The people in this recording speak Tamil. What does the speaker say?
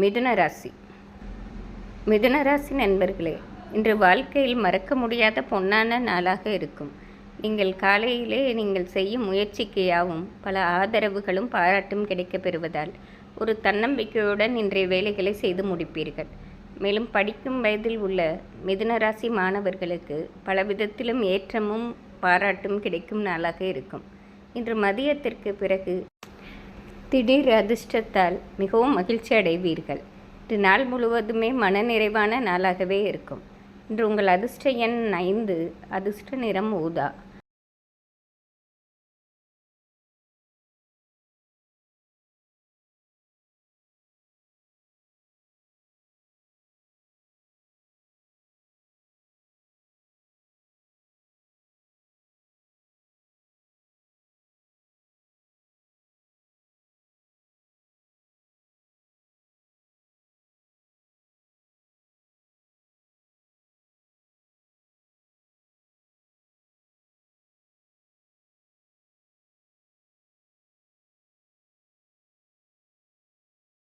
மிதுன ராசி. மிதுன ராசி நண்பர்களே, இன்று வாழ்க்கையில் மறக்க முடியாத பொன்னான நாளாக இருக்கும். நீங்கள் காலையிலே நீங்கள் செய்யும் முயற்சிக்கு யாவும் பல ஆதரவுகளும் பாராட்டும் கிடைக்கப் பெறுவதால் ஒரு தன்னம்பிக்கையுடன் இன்றைய வேலைகளை செய்து முடிப்பீர்கள். மேலும் படிக்கும் வயதில் உள்ள மிதுன ராசி மாணவர்களுக்கு பல விதத்திலும் ஏற்றமும் பாராட்டும் கிடைக்கும் நாளாக இருக்கும். இன்று மதியத்திற்கு பிறகு திடீர் அதிர்ஷ்டத்தால் மிகவும் மகிழ்ச்சி அடைவீர்கள். இன்று நாள் முழுவதுமே மனநிறைவான நாளாகவே இருக்கும். இன்று உங்கள் அதிர்ஷ்ட எண் 5, அதிர்ஷ்ட நிறம் ஊதா.